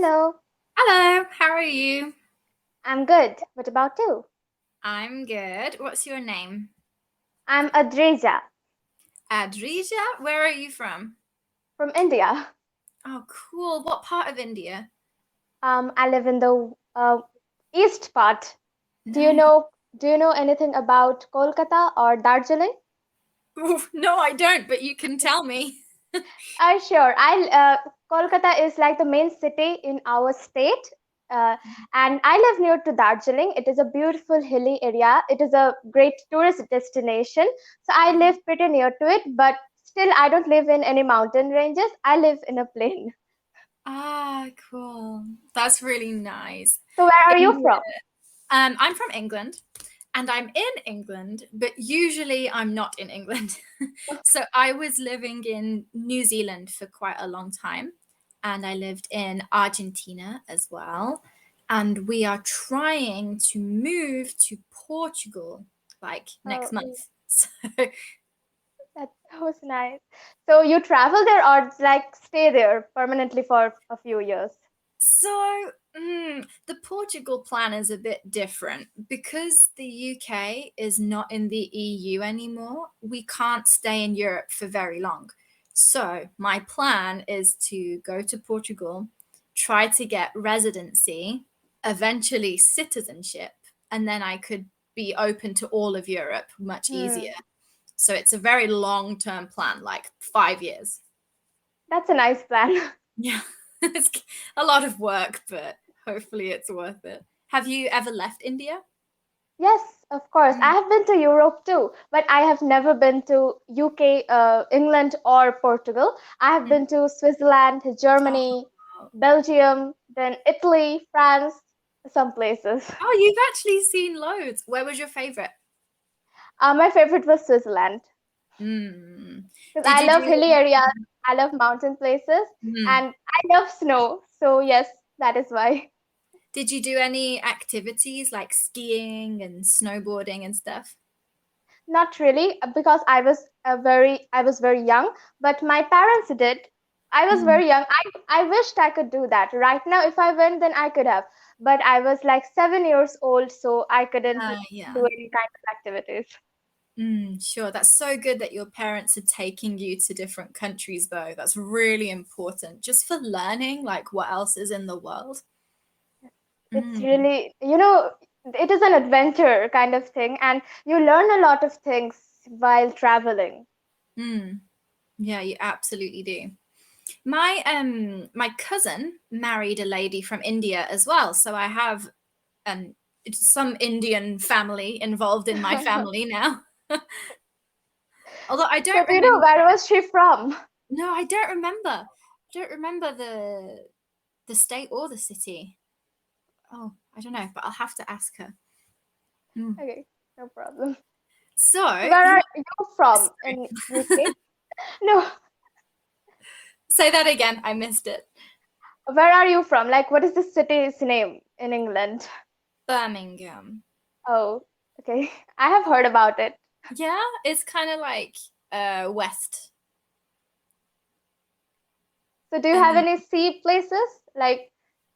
Hello, Hello, how are you? I'm good. What about you? I'm good. What's your name? I'm Adrija Adrija? Where are you from? from India. Oh, cool. What part of India? I live in the east part. Do you No. know do you know anything about Kolkata or Darjeeling? Ooh, no, I don't, but you can tell me. Sure. Kolkata is like the main city in our state, uh, and I live near to Darjeeling. It is a beautiful hilly area. It is a great tourist destination. So I live pretty near to it, but still I don't live in any mountain ranges. I live in a plain. Ah, cool. That's really nice. So where are you India. from? I'm from England and I'm in England, but usually I'm not in England. So I was living in New Zealand for quite a long time, and I lived in Argentina as well. And we are trying to move to Portugal like next Oh, month. So that was nice. So you travel there or like stay there permanently for a few years? the Portugal plan is a bit different because the UK is not in the EU anymore. We can't stay in Europe for very long. So, my plan is to go to Portugal, try to get residency, eventually citizenship, and then I could be open to all of Europe much easier. Hmm, So, it's a very long term plan, like 5 years. that's a nice plan. Yeah, it's a lot of work, but hopefully it's worth it. Have you ever left India? Yes, of course. I Mm. have been to Europe too, but I have never been to UK, England, or Portugal. I have been to Switzerland, Germany, Oh, Belgium, then Italy, France, some places. oh, you've actually seen loads. Where was your favorite? My favorite was Switzerland Mm. because Did I you love do hilly areas, I love mountain places, mm. and I love snow. So yes, that is why. Did you do any activities like skiing and snowboarding and stuff? Not really, because I was very young, but my parents did. I was Mm. very young. I wished I could do that. Right now, if I went, then I could have. But I was like 7 years old, so I couldn't Yeah. do any kind of activities. Sure. That's so good that your parents are taking you to different countries, though. That's really important just for learning, like what else is in the world. It's Mm. really, it is an adventure kind of thing, and you learn a lot of things while traveling. Mm. Yeah, you absolutely do. My cousin married a lady from India as well, so I have um some Indian family involved in my So, family now. Although I do don't you know remember. where was she from? No, I don't remember. I don't remember the state or the city. Oh, I don't know, but I'll have to ask her. Hmm. Okay, no problem. So Where you are you from sorry. in UK? No, Say that again. I missed it. where are you from? Like, what is the city's name in England? Birmingham. Oh, okay. I have heard about it. Yeah, it's kind of like west. So, do you And have then any sea places? Like,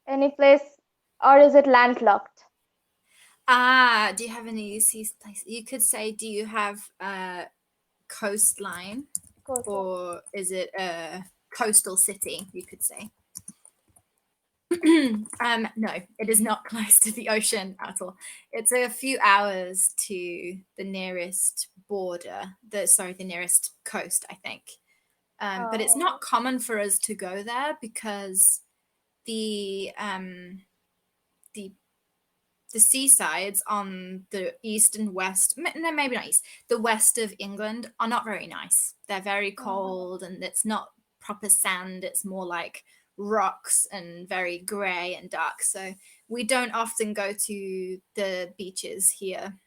any place, or is it landlocked? do you have any sea place? You could say, do you have a coastline Coastline. or is it a coastal city? You could say. No, it is not close to the ocean at all. It's a few hours to the nearest border, the nearest coast, I think. But it's Oh, not common for us to go there because the um the the seasides on the east and west, no, maybe not east, the west of England are not very nice. They're very oh, cold and it's not proper sand. It's more like rocks and very grey and dark. So we don't often go to the beaches here.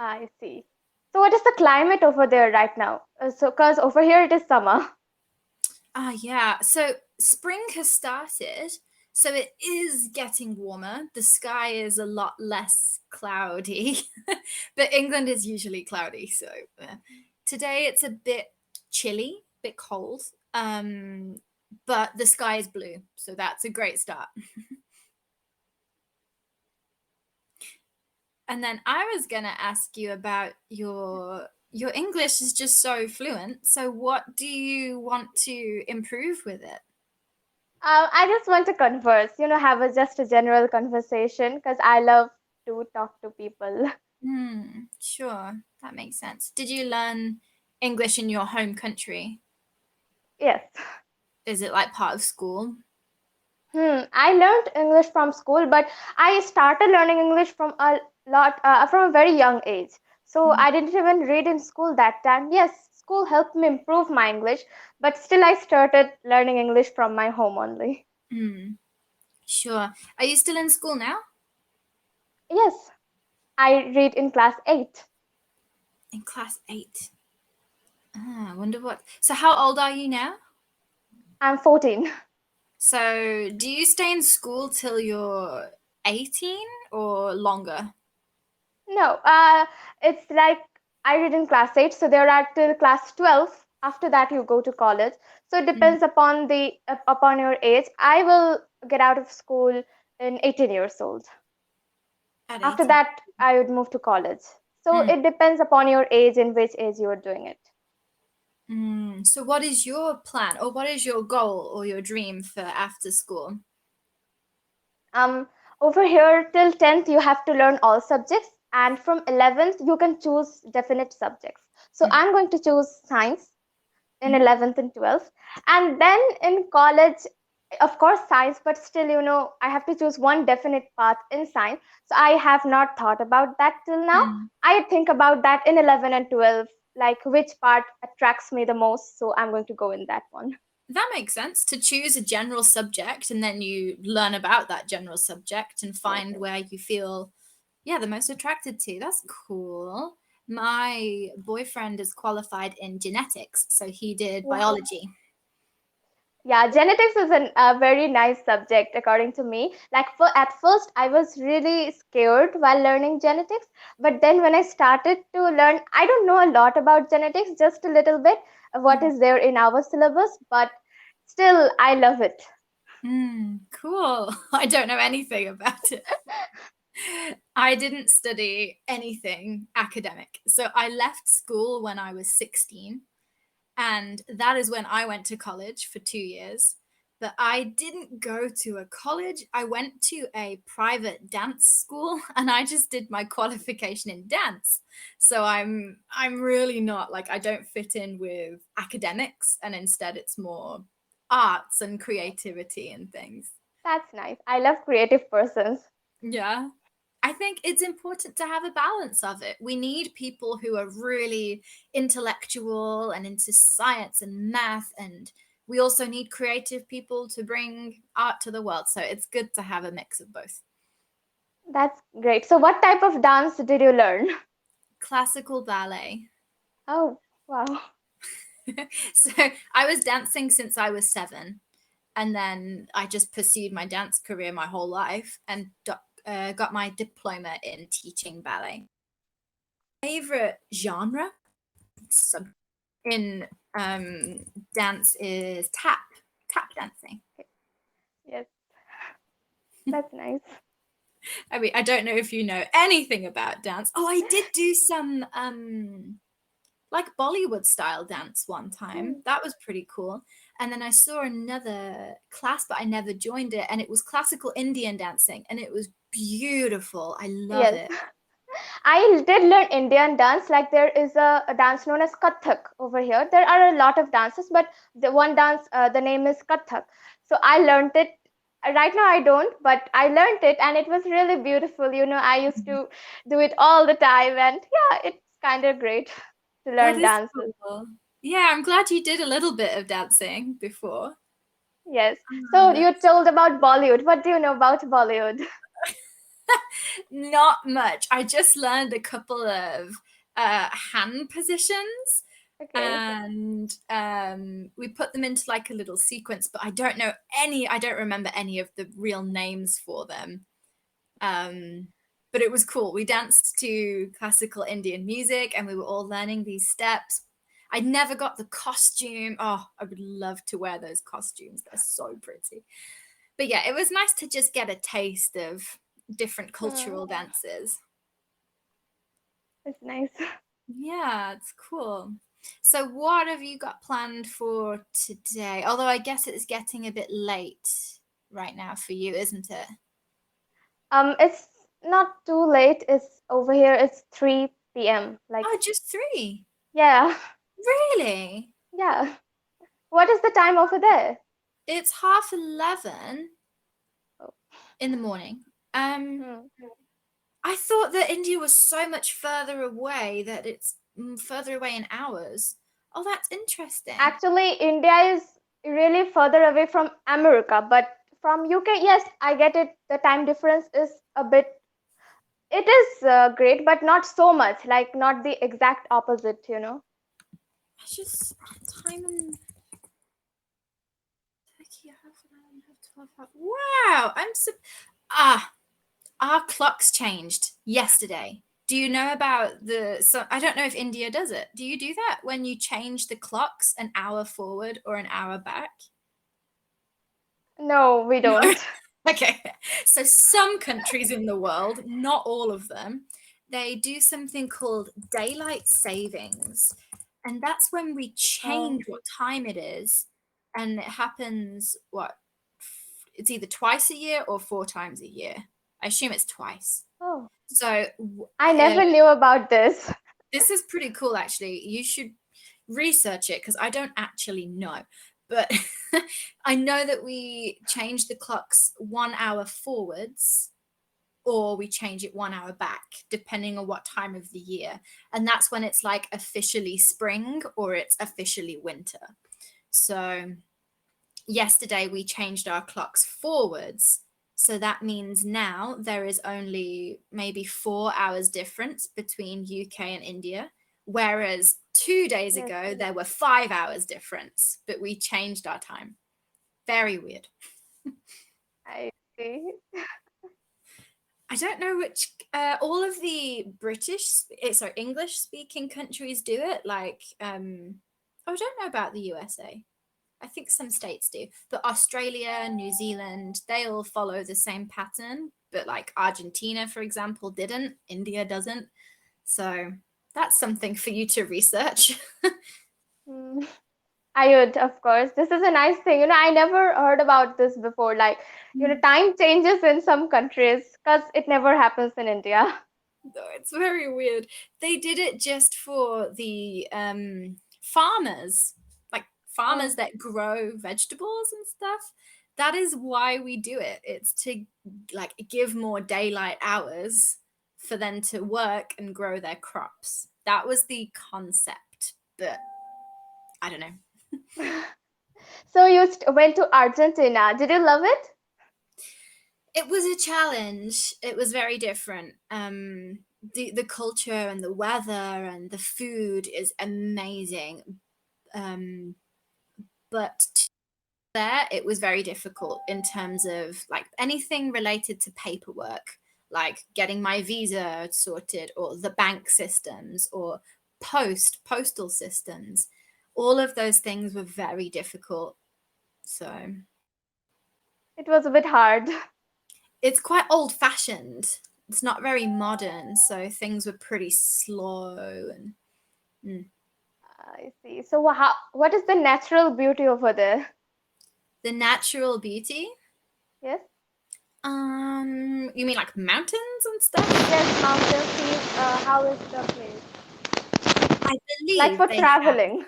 I see. So, what is the climate over there right now? Because over here it is summer. Ah, yeah. So spring has started. So it is getting warmer. The sky is a lot less cloudy, but England is usually cloudy. So today it's a bit chilly, bit cold. but the sky is blue, so that's a great start. And then I was going to ask you about your English is just so fluent. So what do you want to improve with it? I just want to converse, have just a general conversation because I love to talk to people. Sure, that makes sense. Did you learn English in your home country? Yes. Is it like part of school? I learned English from school, but I started learning English from a very young age. So Mm. I didn't even read in school that time. Yes, school helped me improve my English, but still I started learning English from my home only. Mm, sure. Are you still in school now? Yes, I read in class 8. In class 8. I wonder what. So how old are you now? I'm 14. So do you stay in school till you're 18 or longer? No, it's like I read in class 8, so there are till class 12. After that, you go to college. So it Mm. depends upon your age. I will get out of school in 18 years old. At After 18. that, I would move to college. So Mm. it depends upon your age, in which age you are doing it. So what is your plan or what is your goal or your dream for after school? Um, Over here till 10th, you have to learn all subjects, and from 11th, you can choose definite subjects. So Mm. I'm going to choose science in Mhm. 11th and 12th, and then in college, of course science, but still, I have to choose one definite path in science. So I have not thought about that till now. Mm. I think about that in 11 and 12, like which part attracts me the most, so I'm going to go in that one. That makes sense to choose a general subject and then you learn about that general subject and Yes, find yes. where you feel, yeah, the most attracted to. That's cool. My boyfriend is qualified in genetics, so he did Wow. biology. Yeah, genetics is a very nice subject according to me. Like at first I was really scared while learning genetics, but then when I started to learn, I don't know a lot about genetics, just a little bit of what is there in our syllabus, but still I love it. Cool. I don't know anything about it. I didn't study anything academic. So I left school when I was 16. And that is when I went to college for 2 years. But I didn't go to a college. I went to a private dance school and I just did my qualification in dance. So I'm really not like I don't fit in with academics and instead it's more arts and creativity and things. That's nice. I love creative persons. Yeah. I think it's important to have a balance of it. We need people who are really intellectual and into science and math, and we also need creative people to bring art to the world. So it's good to have a mix of both. That's great. So what type of dance did you learn? Classical ballet. Oh, wow. So I was dancing since I was 7, and then I just pursued my dance career my whole life and got my diploma in teaching ballet. Favorite genre sub in dance is tap dancing. Yes, that's nice. I mean, I don't know if you know anything about dance. Oh, I did do some like Bollywood style dance one Hmm. time. That was pretty cool. And then I saw another class, but I never joined it. And it was classical Indian dancing, and it was beautiful. I love Yes. it. I did learn Indian dance. Like there is a dance known as Kathak over here. There are a lot of dances, but the one dance, the name is Kathak. So I learned it. Right now I don't, but I learned it, and it was really beautiful. I used to do it all the time, and yeah, it's kind of great to That learn is dances. cool. Yeah, I'm glad you did a little bit of dancing before. Yes. Oh, So you that's told about Bollywood. What do you know about Bollywood? not much. I just learned a couple of hand positions Okay. and we put them into like a little sequence, but I don't remember any of the real names for them. Um, but it was cool. We danced to classical Indian music and we were all learning these steps. I never got the costume. Oh, I would love to wear those costumes. They're so pretty. But yeah, it was nice to just get a taste of different cultural dances. It's nice. Yeah, it's cool. So what have you got planned for today? Although I guess it's getting a bit late right now for you, isn't it? It's not too late. It's over here. It's 3 p.m. Like, Oh, just 3. yeah, Really? yeah. What is the time over there? It's 11:30 Oh. in the morning. Hmm. I thought that India was so much further away that it's further away in hours. Oh, that's interesting. Actually, India is really further away from America, but from UK, yes, I get it. The time difference is a bit. It is great, but not so much. Like not the exact opposite, you know. I just time in Turkey, half an hour and a half, 12 hours. Wow, our clocks changed yesterday. Do you know about so I don't know if India does it. Do you do that when you change the clocks an hour forward or an hour back? No, we No. don't. Okay. So some countries in the world, not all of them, they do something called daylight savings. And that's when we Oh, change what time it is. And it happens, it's either twice a year or 4 times a year. I assume it's twice. oh. So I never knew about this. this is pretty cool, actually. You should research it because I don't actually know. But I know that we change the clocks 1 hour forwards or we change it 1 hour back, depending on what time of the year. And that's when it's like officially spring or it's officially winter. So yesterday we changed our clocks forwards. So that means now there is only maybe 4 hours difference between UK and India. Whereas 2 days Yes, ago, there were 5 hours difference, but we changed our time. Very weird. I see. I don't know which, all of the English speaking countries do it. Like, I don't know about the USA. I think some states do, but Australia, New Zealand, they all follow the same pattern. But like Argentina, for example, didn't. India doesn't. So that's something for you to research. Hmm. I would, of course. This is a nice thing. I never heard about this before. Like, time changes in some countries because it never happens in India. No, it's very weird. They did it just for the farmers, like farmers Oh, that grow vegetables and stuff. That is why we do it. It's to like give more daylight hours for them to work and grow their crops. That was the concept, but I don't know. so you went to Argentina. Did you love it? It was a challenge. It was very different. The culture and the weather and the food is amazing. But there it was very difficult in terms of like anything related to paperwork, like getting my visa sorted or the bank systems or postal systems. All of those things were very difficult. So It was a bit hard. it's quite old fashioned. It's not very modern, so things were pretty slow and I see. So, what is the natural beauty over there? the natural beauty. Yes? You mean like mountains and stuff? Yes, mountains, seas. How is the place? I Like believe for they have. traveling.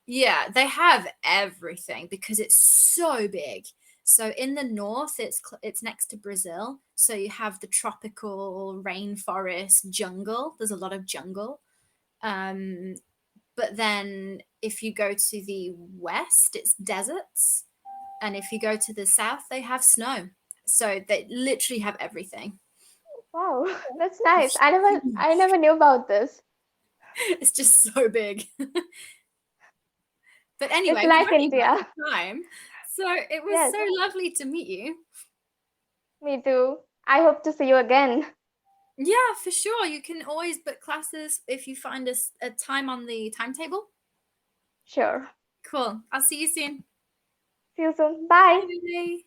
Yeah, they have everything because it's so big. So in the north, it's next to Brazil. So you have the tropical rainforest jungle. There's a lot of jungle. Um, but then if you go to the west, it's deserts, and if you go to the south, they have snow. So they literally have everything. Wow, that's nice. It's I huge. never knew about this. It's just so big. But It's anyway, we're like running out India. of time. So it was Yes, so lovely to meet you. me too. I hope to see you again. Yeah, for sure. You can always book classes if you find a time on the timetable. Sure. Cool. I'll see you soon. See you soon. Bye. Bye.